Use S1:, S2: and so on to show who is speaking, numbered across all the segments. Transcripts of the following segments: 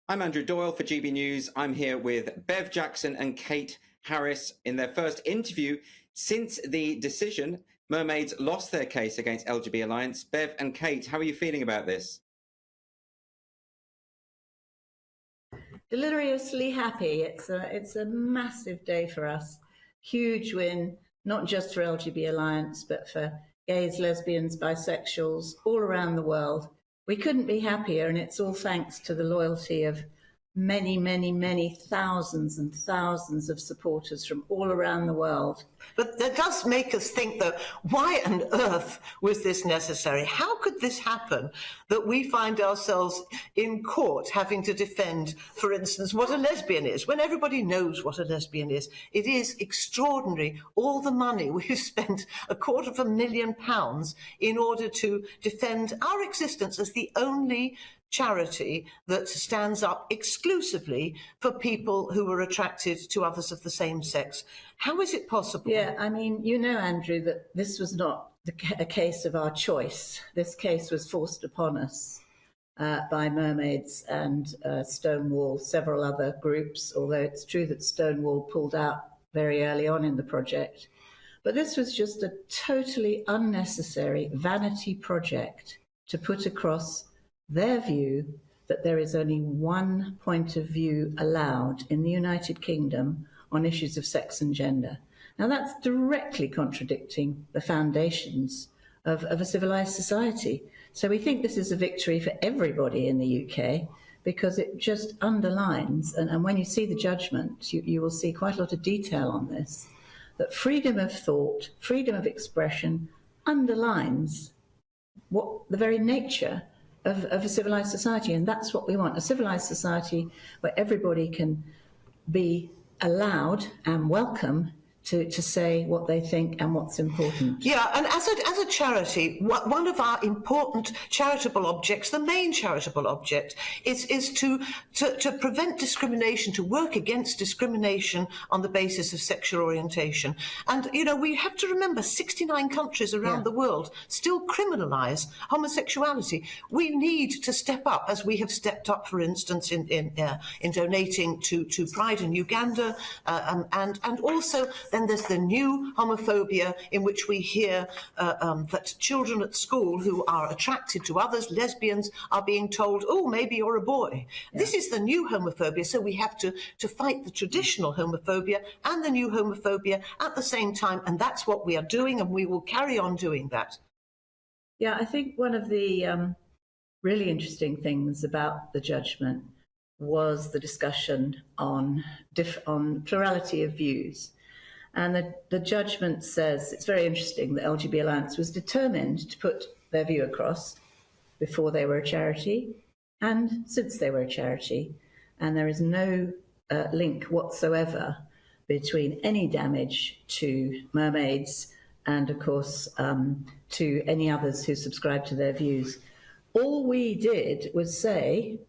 S1: I'm Andrew Doyle for GB News. I'm here with Bev Jackson and Kate Harris in their first interview since the decision. Mermaids lost their case against LGB Alliance. Bev and Kate, how are you feeling about this?
S2: Deliriously happy. It's a massive day for us. Huge win, not just for LGB Alliance, but for gays, lesbians, bisexuals, all around the world. We couldn't be happier, and it's all thanks to the loyalty of many, many, many thousands and thousands of supporters from all around the world.
S3: But that does make us think that why on earth was this necessary? How could this happen that we find ourselves in court having to defend, for instance, what a lesbian is, when everybody knows what a lesbian is? It is extraordinary, all the money we've spent, £250,000, in order to defend our existence as the only charity that stands up exclusively for people who are attracted to others of the same sex. How is it possible?
S2: Yeah, I mean, you know, Andrew, that this was not a case of our choice. This case was forced upon us by Mermaids and Stonewall, several other groups, although it's true that Stonewall pulled out very early on in the project. But this was just a totally unnecessary vanity project to put across their view that there is only one point of view allowed in the United Kingdom on issues of sex and gender. Now, that's directly contradicting the foundations of a civilised society. So we think this is a victory for everybody in the UK, because it just underlines, and when you see the judgment, you will see quite a lot of detail on this, that freedom of thought, freedom of expression underlines what the very nature of a civilised society, and that's what we want, a civilised society where everybody can be allowed and welcome to say what they think and what's important.
S3: Yeah, and as a charity, one of our important charitable objects, the main charitable object, is to prevent discrimination, to work against discrimination on the basis of sexual orientation. And, you know, we have to remember 69 countries around the world still criminalise homosexuality. We need to step up, as we have stepped up, for instance, in donating to Pride in Uganda, and also then there's the new homophobia, in which we hear that children at school who are attracted to others, lesbians, are being told, oh, maybe you're a boy. Yeah. This is the new homophobia, so we have to fight the traditional homophobia and the new homophobia at the same time, and that's what we are doing, and we will carry on doing that.
S2: Yeah, I think one of the really interesting things about the judgment was the discussion on plurality of views. And the judgment says, it's very interesting, that LGB Alliance was determined to put their view across before they were a charity and since they were a charity. And there is no link whatsoever between any damage to Mermaids and, of course, to any others who subscribe to their views. All we did was say,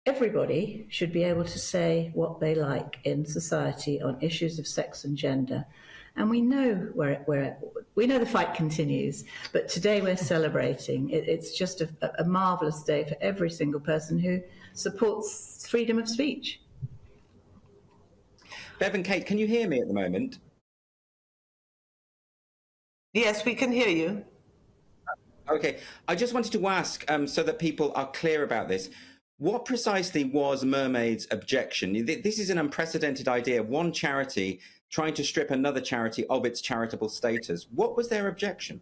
S2: everybody should be able to say what they like in society on issues of sex and gender. And we know we know the fight continues, but today we're celebrating. It's just a marvellous day for every single person who supports freedom of speech.
S1: Bev and Kate, can you hear me at the moment?
S3: Yes, we can hear you.
S1: Okay, I just wanted to ask, so that people are clear about this, what precisely was Mermaids' objection? This is an unprecedented idea, one charity trying to strip another charity of its charitable status. What was their objection?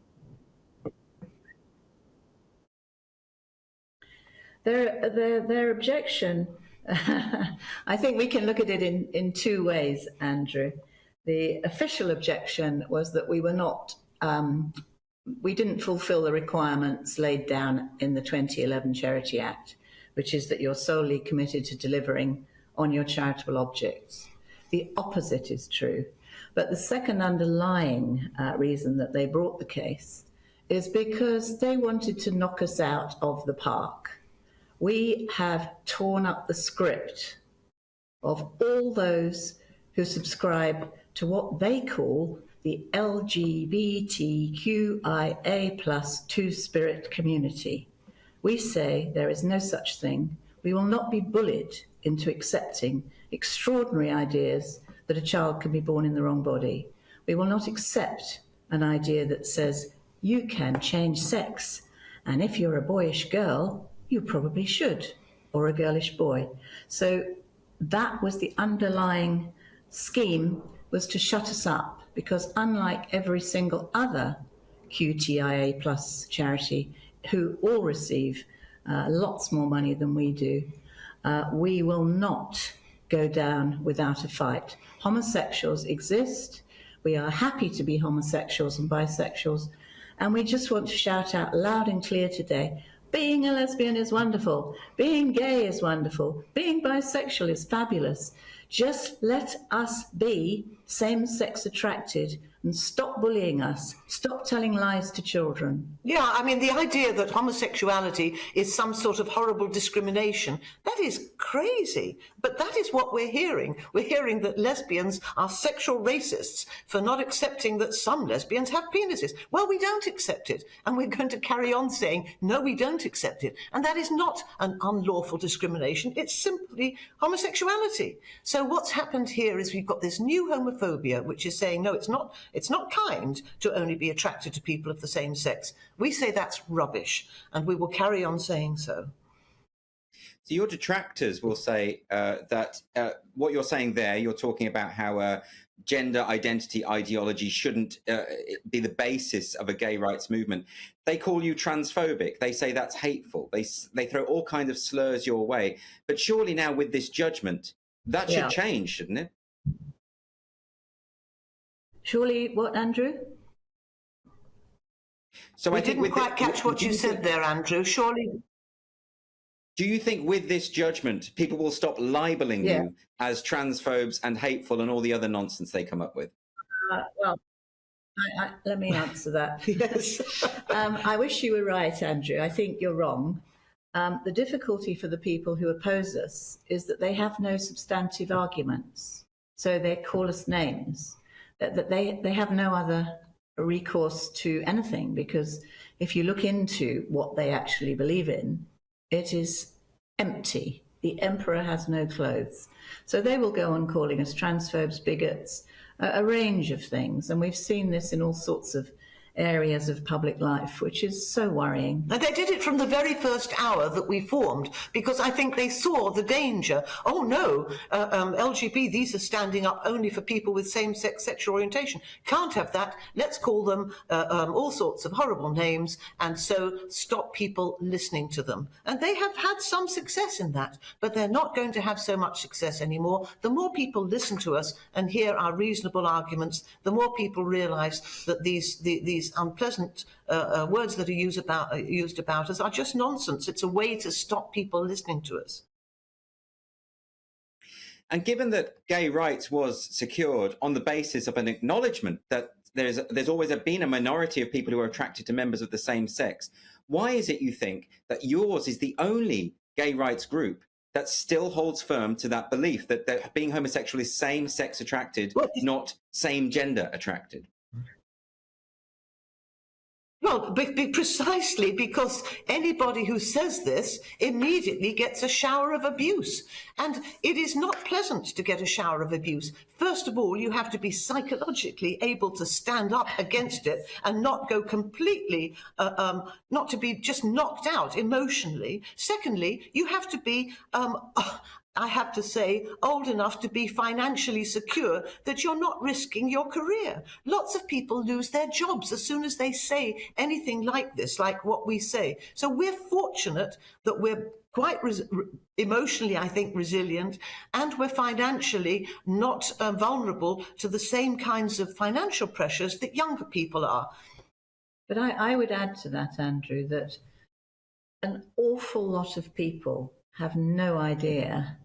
S2: Their objection, I think we can look at it in two ways, Andrew. The official objection was that we were not, we didn't fulfil the requirements laid down in the 2011 Charity Act, which is that you're solely committed to delivering on your charitable objects. The opposite is true. But the second underlying reason that they brought the case is because they wanted to knock us out of the park. We have torn up the script of all those who subscribe to what they call the LGBTQIA+ two-spirit community. We say there is no such thing. We will not be bullied into accepting extraordinary ideas that a child can be born in the wrong body. We will not accept an idea that says you can change sex, and if you're a boyish girl, you probably should, or a girlish boy. So that was the underlying scheme, was to shut us up, because unlike every single other QTIA plus charity, who all receive lots more money than we do, we will not go down without a fight. Homosexuals exist. We are happy to be homosexuals and bisexuals, and we just want to shout out loud and clear today, being a lesbian is wonderful, being gay is wonderful, being bisexual is fabulous. Just let us be same-sex attracted and stop bullying us, stop telling lies to children.
S3: Yeah, I mean, the idea that homosexuality is some sort of horrible discrimination, that is crazy. But that is what we're hearing. We're hearing that lesbians are sexual racists for not accepting that some lesbians have penises. Well, we don't accept it. And we're going to carry on saying, no, we don't accept it. And that is not an unlawful discrimination. It's simply homosexuality. So what's happened here is we've got this new homophobia, which is saying, no, it's not kind to only be attracted to people of the same sex. We say that's rubbish, and we will carry on saying so.
S1: So your detractors will say that what you're saying there, you're talking about how gender identity ideology shouldn't be the basis of a gay rights movement. They call you transphobic. They say that's hateful. They throw all kinds of slurs your way. But surely now with this judgment, that should change, shouldn't it?
S2: Surely, what, Andrew?
S1: So
S3: I didn't quite catch what you said there, Andrew. Surely.
S1: Do you think with this judgment, people will stop libeling you as transphobes and hateful and all the other nonsense they come up with?
S2: Well, let me answer that.
S3: Yes.
S2: I wish you were right, Andrew. I think you're wrong. The difficulty for the people who oppose us is that they have no substantive arguments. So they call us names. That they have no other recourse to anything, because if you look into what they actually believe in, it is empty. The emperor has no clothes. So they will go on calling us transphobes, bigots, a range of things. And we've seen this in all sorts of areas of public life, which is so worrying.
S3: And they did it from the very first hour that we formed, because I think they saw the danger. Oh no, LGB, these are standing up only for people with same-sex sexual orientation. Can't have that. Let's call them all sorts of horrible names, and so stop people listening to them. And they have had some success in that, but they're not going to have so much success anymore. The more people listen to us and hear our reasonable arguments, the more people realise that these unpleasant words that are used about us are just nonsense. It's a way to stop people listening to us.
S1: And given that gay rights was secured on the basis of an acknowledgement that there's always been a minority of people who are attracted to members of the same sex, why is it, you think, that yours is the only gay rights group that still holds firm to that belief that being homosexual is same-sex attracted, not same-gender attracted?
S3: Well, precisely because anybody who says this immediately gets a shower of abuse. And it is not pleasant to get a shower of abuse. First of all, you have to be psychologically able to stand up against it and not go completely, not to be just knocked out emotionally. Secondly, you have to be I have to say, old enough to be financially secure that you're not risking your career. Lots of people lose their jobs as soon as they say anything like this, like what we say. So we're fortunate that we're quite emotionally, I think, resilient, and we're financially not vulnerable to the same kinds of financial pressures that younger people are.
S2: But I would add to that, Andrew, that an awful lot of people have no idea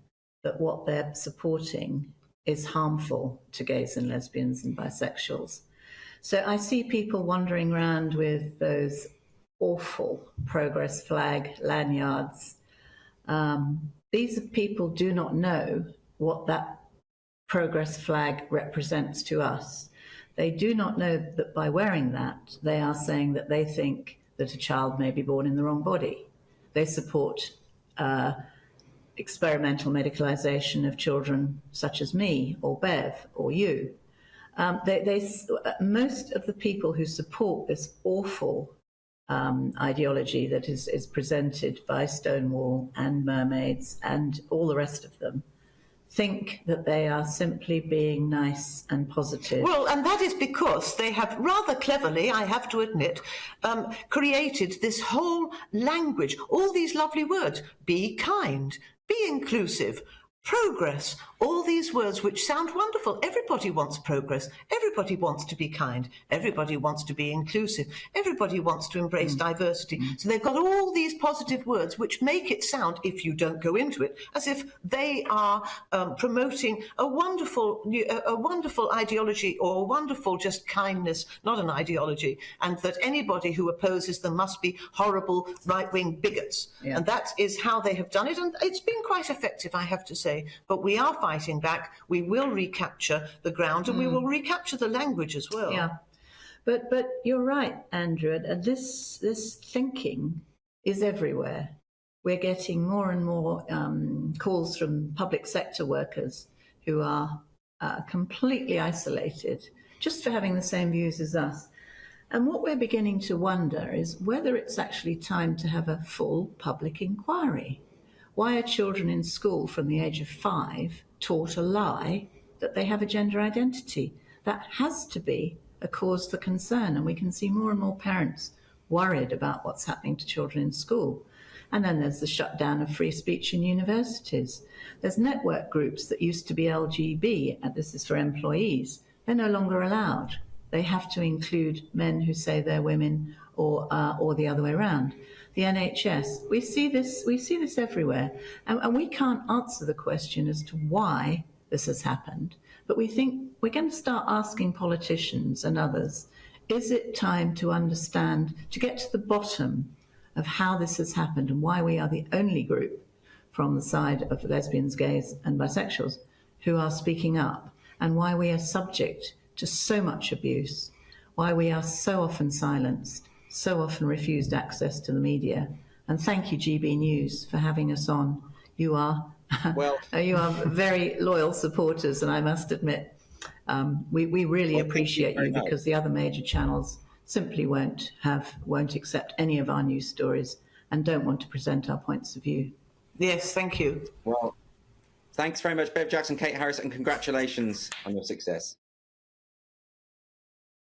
S2: that what they're supporting is harmful to gays and lesbians and bisexuals. So I see people wandering around with those awful progress flag lanyards. These people do not know what that progress flag represents to us. They do not know that by wearing that, they are saying that they think that a child may be born in the wrong body. They support experimental medicalisation of children such as me or Bev or you. Most of the people who support this awful ideology that is presented by Stonewall and Mermaids and all the rest of them think that they are simply being nice and positive.
S3: Well, and that is because they have rather cleverly, I have to admit, created this whole language, all these lovely words: be kind, be inclusive, progress, all these words which sound wonderful. Everybody wants progress. Everybody wants to be kind. Everybody wants to be inclusive. Everybody wants to embrace diversity. So they've got all these positive words which make it sound, if you don't go into it, as if they are promoting a wonderful ideology, or a wonderful just kindness, not an ideology, and that anybody who opposes them must be horrible right-wing bigots. Yeah. And that is how they have done it, and it's been quite effective, I have to say. But we are fighting back. We will recapture the ground, and we will recapture the language as well.
S2: Yeah, but you're right, Andrew. And this thinking is everywhere. We're getting more and more calls from public sector workers who are completely isolated, just for having the same views as us. And what we're beginning to wonder is whether it's actually time to have a full public inquiry. Why are children in school from the age of 5 taught a lie that they have a gender identity? That has to be a cause for concern, and we can see more and more parents worried about what's happening to children in school. And then there's the shutdown of free speech in universities. There's network groups that used to be LGB, and this is for employees. They're no longer allowed. They have to include men who say they're women, or the other way around. The NHS, we see this everywhere, and we can't answer the question as to why this has happened, but we think we're going to start asking politicians and others, is it time to understand, to get to the bottom of how this has happened and why we are the only group from the side of lesbians, gays and bisexuals who are speaking up, and why we are subject to so much abuse, why we are so often silenced, so often refused access to the media. And thank you, GB News, for having us on. You are you are very loyal supporters, and I must admit, we really appreciate you, because the other major channels simply won't accept any of our news stories and don't want to present our points of view.
S3: Yes, thank you.
S1: Well, thanks very much, Bev Jackson, Kate Harris, and congratulations on your success.